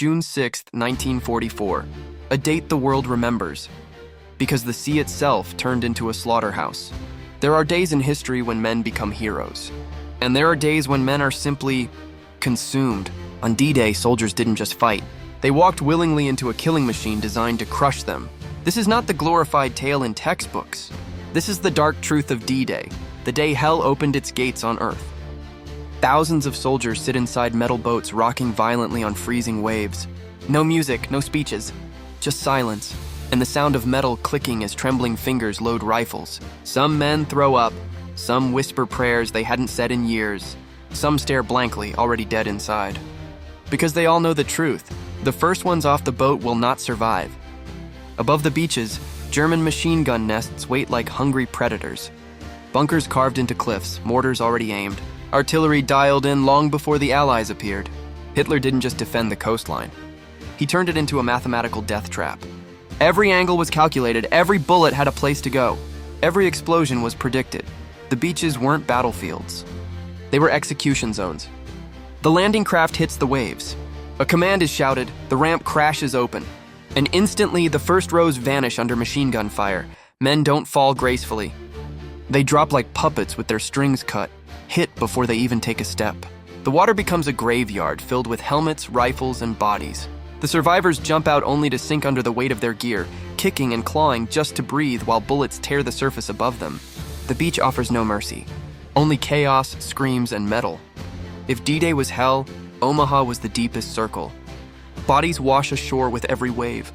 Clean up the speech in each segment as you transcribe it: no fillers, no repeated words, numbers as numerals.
June 6, 1944, a date the world remembers, because the sea itself turned into a slaughterhouse. There are days in history when men become heroes, and there are days when men are simply consumed. On D-Day, soldiers didn't just fight. They walked willingly into a killing machine designed to crush them. This is not the glorified tale in textbooks. This is the dark truth of D-Day, the day hell opened its gates on Earth. Thousands of soldiers sit inside metal boats rocking violently on freezing waves. No music, no speeches, just silence, and the sound of metal clicking as trembling fingers load rifles. Some men throw up, some whisper prayers they hadn't said in years, some stare blankly, already dead inside. Because they all know the truth, the first ones off the boat will not survive. Above the beaches, German machine gun nests wait like hungry predators. Bunkers carved into cliffs, mortars already aimed, artillery dialed in long before the Allies appeared. Hitler didn't just defend the coastline. He turned it into a mathematical death trap. Every angle was calculated, every bullet had a place to go. Every explosion was predicted. The beaches weren't battlefields. They were execution zones. The landing craft hits the waves. A command is shouted, the ramp crashes open, and instantly the first rows vanish under machine gun fire. Men don't fall gracefully. They drop like puppets with their strings cut, hit before they even take a step. The water becomes a graveyard filled with helmets, rifles, and bodies. The survivors jump out only to sink under the weight of their gear, kicking and clawing just to breathe while bullets tear the surface above them. The beach offers no mercy, only chaos, screams, and metal. If D-Day was hell, Omaha was the deepest circle. Bodies wash ashore with every wave.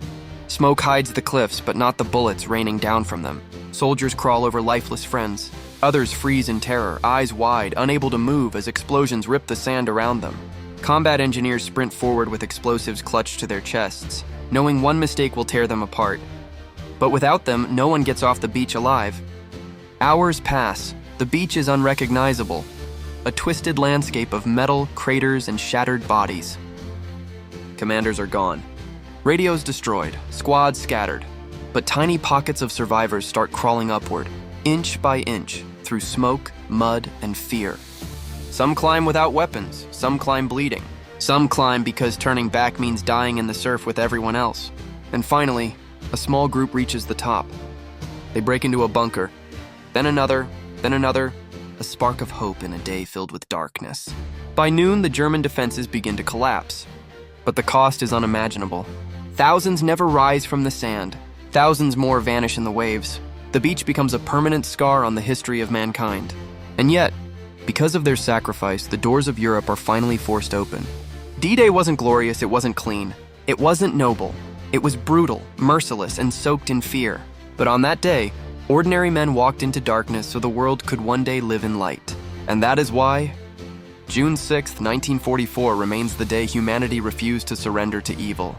Smoke hides the cliffs, but not the bullets raining down from them. Soldiers crawl over lifeless friends. Others freeze in terror, eyes wide, unable to move as explosions rip the sand around them. Combat engineers sprint forward with explosives clutched to their chests, knowing one mistake will tear them apart. But without them, no one gets off the beach alive. Hours pass. The beach is unrecognizable. A twisted landscape of metal, craters, and shattered bodies. Commanders are gone. Radios destroyed, squads scattered. But tiny pockets of survivors start crawling upward, inch by inch, through smoke, mud, and fear. Some climb without weapons, some climb bleeding. Some climb because turning back means dying in the surf with everyone else. And finally, a small group reaches the top. They break into a bunker, then another, a spark of hope in a day filled with darkness. By noon, the German defenses begin to collapse. But the cost is unimaginable. Thousands never rise from the sand. Thousands more vanish in the waves. The beach becomes a permanent scar on the history of mankind. And yet, because of their sacrifice, the doors of Europe are finally forced open. D-Day wasn't glorious, it wasn't clean. It wasn't noble. It was brutal, merciless, and soaked in fear. But on that day, ordinary men walked into darkness so the world could one day live in light. And that is why June 6, 1944 remains the day humanity refused to surrender to evil.